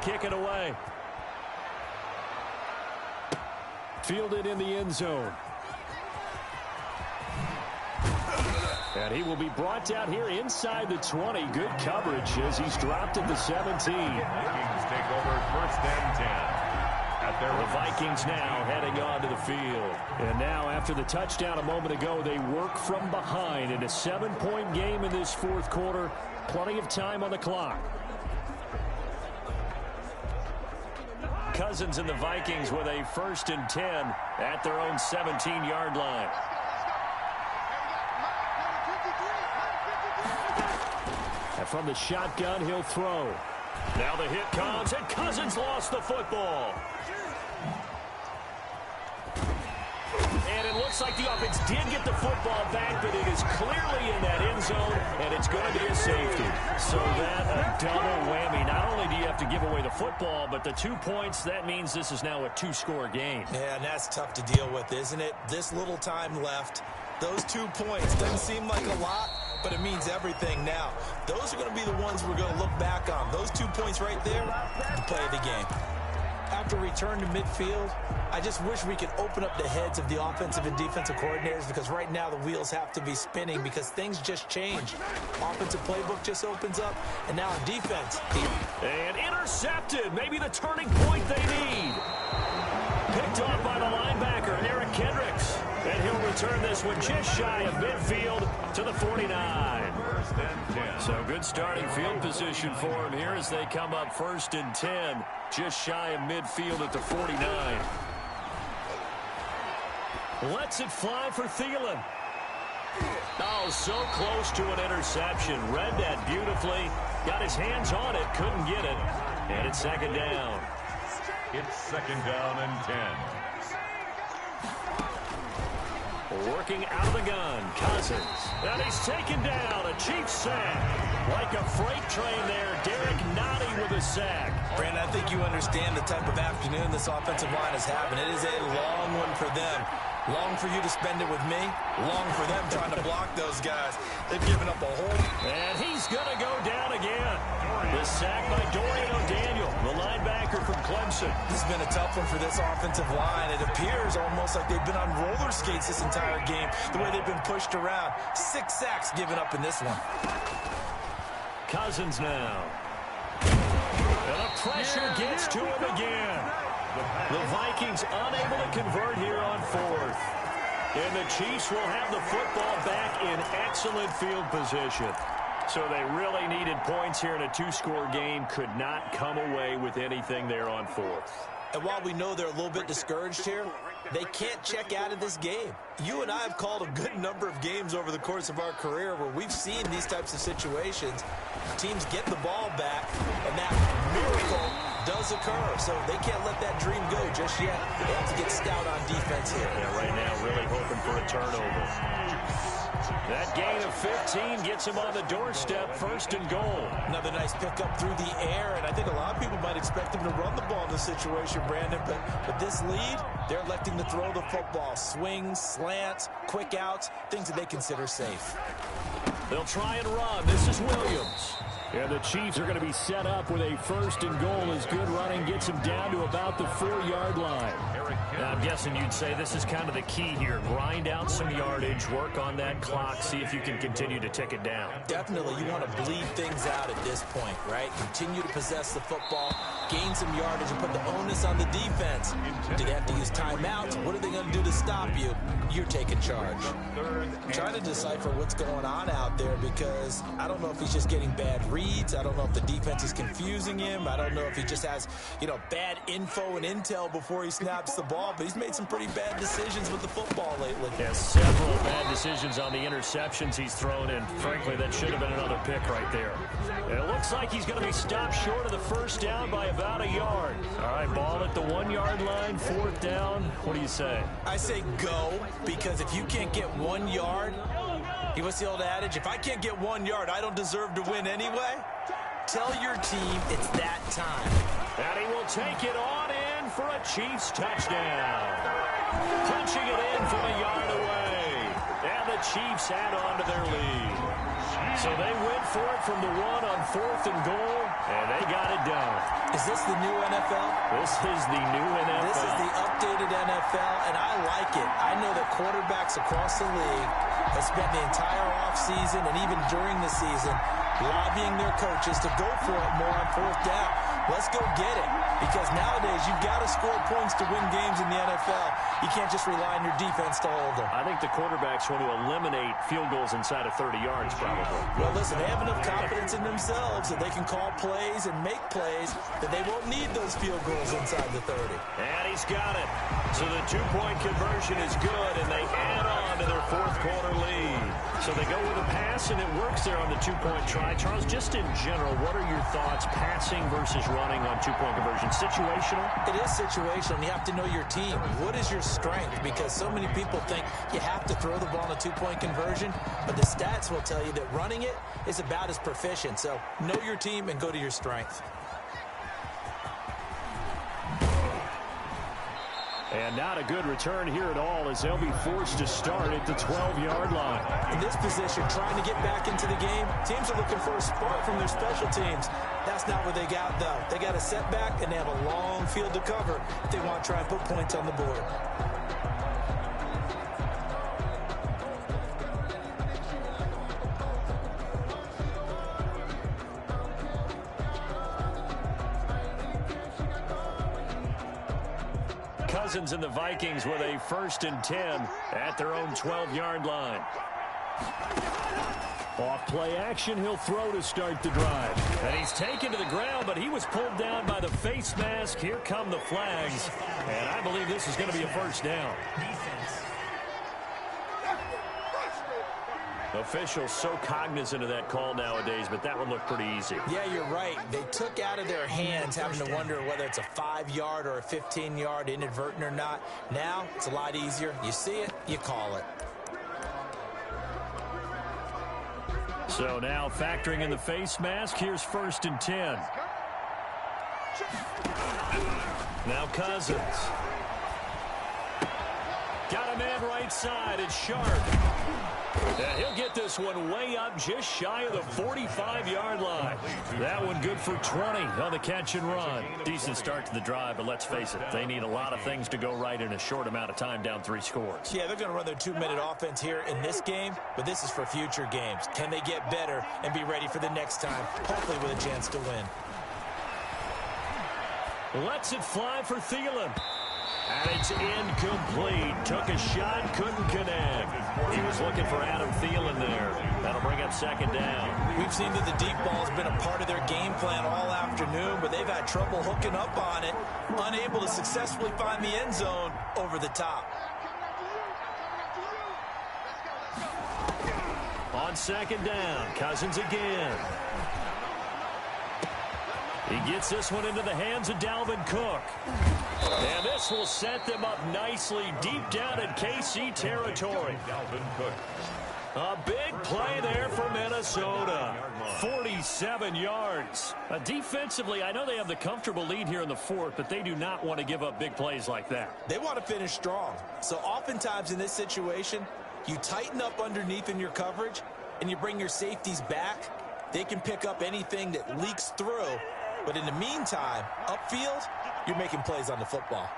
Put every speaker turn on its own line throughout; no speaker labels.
kick it away. Fielded in the end zone. And he will be brought down here inside the 20. Good coverage as he's dropped at the 17.
Vikings take over 1st and 10.
The Vikings now heading onto the field. And now after the touchdown a moment ago, they work from behind in a 7-point game in this 4th quarter. Plenty of time on the clock. Cousins and the Vikings with a 1st and 10 at their own 17-yard line. And from the shotgun, he'll throw. Now the hit comes, and Cousins lost the football. And it looks like the offense did get the football back, but it is clearly in that end zone, and it's going to be a safety. So that a double whammy. Not only do you have to give away the football, but the 2 points, that means this is now a 2-score game.
Yeah, and that's tough to deal with, isn't it? This little time left. Those 2 points doesn't seem like a lot, but it means everything now. Those are going to be the ones we're going to look back on. Those 2 points right there, the play of the game. After return to midfield, I just wish we could open up the heads of the offensive and defensive coordinators, because right now the wheels have to be spinning because things just change. Offensive playbook just opens up, and now on defense.
And intercepted. Maybe the turning point they need. Picked off by the linebacker, Eric Kendricks. And he'll return this one just shy of midfield to the 49. So good starting field position for him here as they come up 1st and 10. Just shy of midfield at the 49. Lets it fly for Thielen. Oh, so close to an interception. Read that beautifully. Got his hands on it. Couldn't get it. And it's 2nd down.
It's 2nd down and 10.
Working out of the gun, Cousins. And he's taken down. A Chiefs sack. Like a freight train there. Derek Nottie with a sack.
Brandon, I think you understand the type of afternoon this offensive line is having. It is a long one for them. Long for you to spend it with me. Long for them trying to block those guys. They've given up a hole.
And he's going to go down again. The sack by Dorian O'Daniel, the linebacker from Clemson.
This has been a tough one for this offensive line. It appears almost like they've been on roller skates this entire game, the way they've been pushed around. 6 sacks given up in this one.
Cousins now. And the pressure gets to him again. The Vikings unable to convert here on 4th. And the Chiefs will have the football back in excellent field position. So they really needed points here in a 2-score game. Could not come away with anything there on 4th.
And while we know they're a little bit discouraged here, they can't check out of this game. You and I have called a good number of games over the course of our career where we've seen these types of situations. Teams get the ball back, and that miracle does occur. So they can't let that dream go just yet. They have to get stout on defense here.
Yeah, right now really hoping for a turnover. That gain of 15 gets him on the doorstep, 1st and goal.
Another nice pickup through the air, and I think a lot of people might expect him to run the ball in this situation, Brandon, but with this lead, they're electing to throw the football. Swings, slants, quick outs, things that they consider safe.
They'll try and run. This is Williams. And the Chiefs are going to be set up with a 1st and goal as good running gets them down to about the 4-yard line. Now, I'm guessing you'd say this is kind of the key here. Grind out some yardage, work on that clock, see if you can continue to tick it down.
Definitely, you want to bleed things out at this point, right? Continue to possess the football, gain some yardage, and put the onus on the defense. Do they have to use timeouts? What are they going to do to stop you? You're taking charge. I'm trying to decipher what's going on out there because I don't know if he's just getting bad reads. I don't know if the defense is confusing him. I don't know if he just has, bad info and intel before he snaps the ball. But he's made some pretty bad decisions with the football lately.
Yeah, several bad decisions on the interceptions he's thrown, and frankly, that should have been another pick right there. And it looks like he's going to be stopped short of the 1st down by about a yard. All right, ball at the 1-yard line, 4th down. What do you say?
I say go, because if you can't get 1 yard, what's the old adage? If I can't get 1 yard, I don't deserve to win anyway. Tell your team it's that time.
And he will take it on in for a Chiefs touchdown. Punching it in from a yard away. And the Chiefs add on to their lead. So they went for it from the 1 on 4th and goal, and they got it done.
Is Is this the new NFL?
This is the new NFL.
This is the updated NFL, and I like it. I know that quarterbacks across the league have spent the entire offseason and even during the season lobbying their coaches to go for it more on fourth down. Let's go get it. Because nowadays, you've got to score points to win games in the NFL. You can't just rely on your defense to hold them.
I think the quarterbacks want to eliminate field goals inside of 30 yards, probably.
Well, listen, they have enough confidence in themselves that they can call plays and make plays that they won't need those field goals inside the 30.
And he's got it. So the two-point conversion is good, and they add on to their fourth quarter lead. So they go with a pass, and it works there on the two-point try. Charles, just in general, what are your thoughts passing versus running on two-point conversion? Situational?
It is situational, and you have to know your team. What is your strength? Because so many people think you have to throw the ball on a two-point conversion, but the stats will tell you that running it is about as proficient. So know your team and go to your strength.
And not a good return here at all as they'll be forced to start at the 12-yard line.
In this position, trying to get back into the game, teams are looking for a spark from their special teams. That's not what they got, though. They got a setback, and they have a long field to cover if they want to try and put points on the board.
Cousins and the Vikings with a 1st and 10 at their own 12-yard line. Off play action, he'll throw to start the drive. And he's taken to the ground, but he was pulled down by the face mask. Here come the flags. And I believe this is going to be a first down. Officials so cognizant of that call nowadays, but that one looked pretty easy.
Yeah, you're right. They took out of their hands having to wonder whether it's a 5-yard or a 15-yard inadvertent or not. Now, it's a lot easier. You see it, you call it.
So now factoring in the face mask, here's 1st and 10. Now Cousins. Got a man right side. It's Sharp. And he'll get this one way up just shy of the 45-yard line. That one good for 20 on the catch and run. Decent start to the drive, but let's face it, they need a lot of things to go right in a short amount of time down 3 scores.
Yeah, they're going to run their 2-minute offense here in this game, but this is for future games. Can they get better and be ready for the next time, hopefully with a chance to win?
Lets it fly for Thielen. And it's incomplete. Took a shot, couldn't connect. He was looking for Adam Thielen there. That'll bring up 2nd down.
We've seen that the deep ball has been a part of their game plan all afternoon, but they've had trouble hooking up on it, unable to successfully find the end zone over the top.
On 2nd down, Cousins again. He gets this one into the hands of Dalvin Cook. And this will set them up nicely deep down in KC territory.
Dalvin Cook.
A big play there for Minnesota. 47 yards. Defensively, I know they have the comfortable lead here in the 4th, but they do not want to give up big plays like that.
They want to finish strong. So oftentimes in this situation, you tighten up underneath in your coverage, and you bring your safeties back. They can pick up anything that leaks through. But in the meantime, upfield, you're making plays on the football.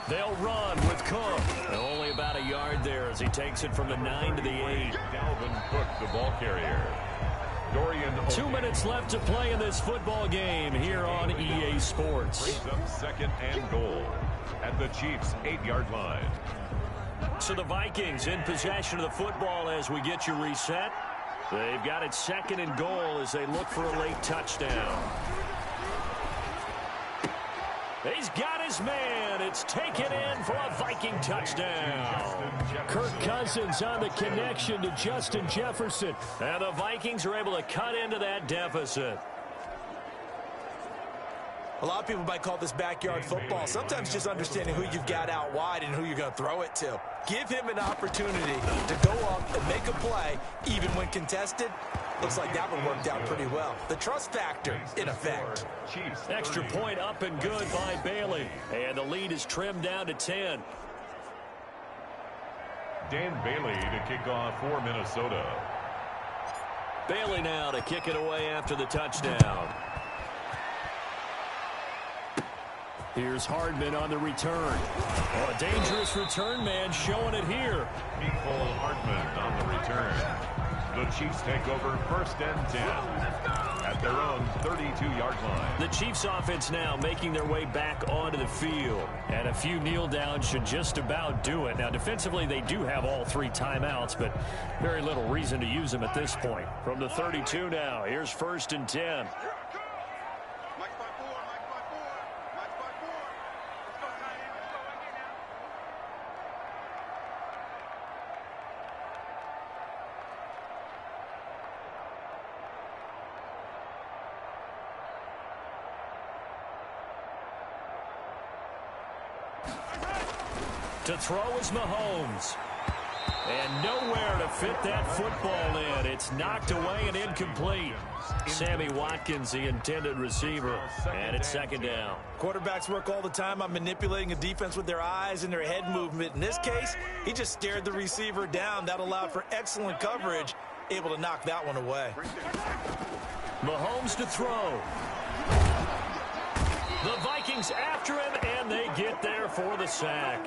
They'll run with Cook. Only about a yard there as he takes it from the 9 to the 8.
Dalvin Cook, the ball carrier. Dorian
2 minutes left to play in this football game here on EA Sports.
brings up 2nd and goal at the Chiefs' 8-yard line.
So the Vikings in possession of the football as we get you reset. They've got it 2nd and goal as they look for a late touchdown. He's got his man. It's taken in for a Viking touchdown. Kirk Cousins on the connection to Justin Jefferson. And the Vikings are able to cut into that deficit.
A lot of people might call this backyard football. Sometimes just understanding who you've got out wide and who you're going to throw it to. Give him an opportunity to go up and make a play, even when contested. Looks like that one worked out pretty well. The trust factor, in effect.
Extra point up and good by Bailey. And the lead is trimmed down to 10.
Dan Bailey to kick off for Minnesota.
Bailey now to kick it away after the touchdown. Here's Hardman on the return. Oh, a dangerous return man showing it here.
Mecole Hardman on the return. The Chiefs take over 1st and 10 at their own 32-yard line.
The Chiefs offense now making their way back onto the field. And a few kneel downs should just about do it. Now, defensively, they do have all 3 timeouts, but very little reason to use them at this point. From the 32 now, here's 1st and 10. To throw is Mahomes. And nowhere to fit that football in. It's knocked away and incomplete. Sammy Watkins, the intended receiver. And it's 2nd down.
Quarterbacks work all the time on manipulating a defense with their eyes and their head movement. In this case, he just stared the receiver down. That allowed for excellent coverage. Able to knock that one away.
Mahomes to throw. The Vikings after him, and they get there for the sack.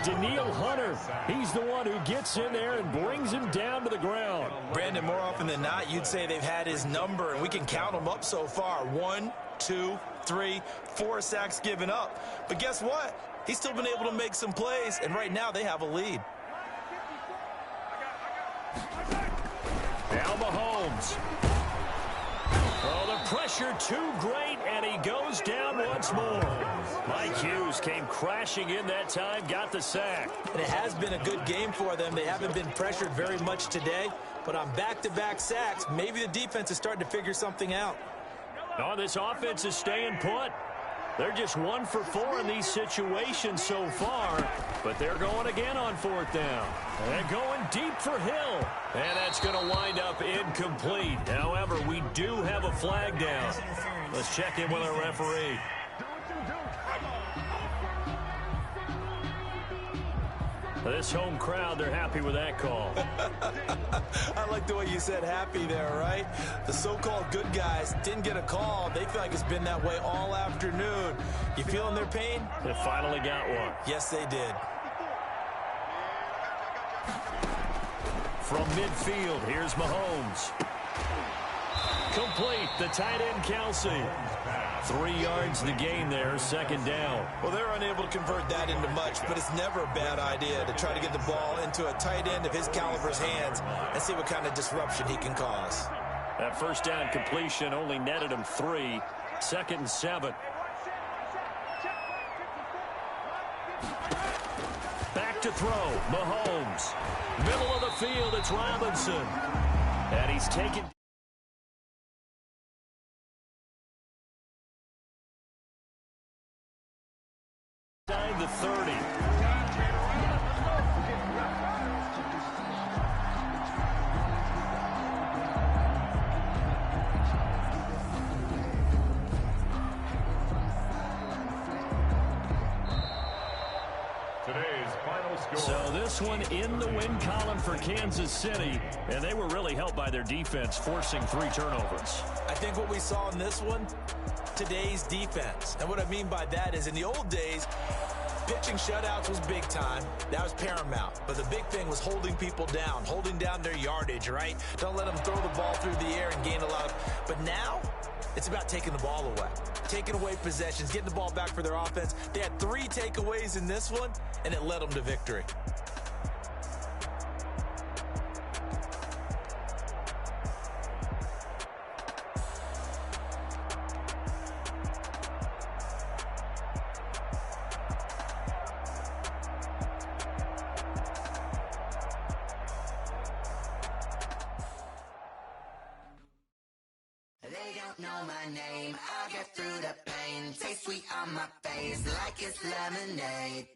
Danielle Hunter, he's the one who gets in there and brings him down to the ground.
Brandon, more often than not, you'd say they've had his number, and we can count them up so far. 1, 2, 3, 4 sacks given up. But guess what? He's still been able to make some plays, and right now they have a lead.
Now Mahomes. Oh, the pressure too great, and he goes down once more. Mike Hughes came crashing in that time, got the sack.
And it has been a good game for them. They haven't been pressured very much today, but on back-to-back sacks, maybe the defense is starting to figure something out.
Oh, this offense is staying put. They're just 1 for 4 in these situations so far, but they're going again on 4th down. And going deep for Hill. And that's going to wind up incomplete. However, we do have a flag down. Let's check in with our referee. This home crowd, they're happy with that call.
I like the way you said happy there, right? The so-called good guys didn't get a call. They feel like it's been that way all afternoon. You feeling their pain?
They finally got one.
Yes, they did.
From midfield, here's Mahomes. Complete, the tight end Kelsey. 3 yards to gain there, 2nd down.
Well, they're unable to convert that into much, but it's never a bad idea to try to get the ball into a tight end of his caliber's hands and see what kind of disruption he can cause.
That 1st down completion only netted him 3. 2nd and 7. Back to throw, Mahomes. Middle of the field, it's Robinson. And he's taken... the 30.
Today's final score.
So this one in the win column for Kansas City, and they were really helped by their defense forcing 3 turnovers.
I think what we saw in this one, today's defense. And what I mean by that is in the old days, pitching shutouts was big time. That was paramount. But the big thing was holding people down, holding down their yardage, right? Don't let them throw the ball through the air and gain a lot of... But now, it's about taking the ball away. Taking away possessions, getting the ball back for their offense. They had 3 takeaways in this one, and it led them to victory.
Know my name, I'll get through the pain. Taste sweet on my face like it's lemonade.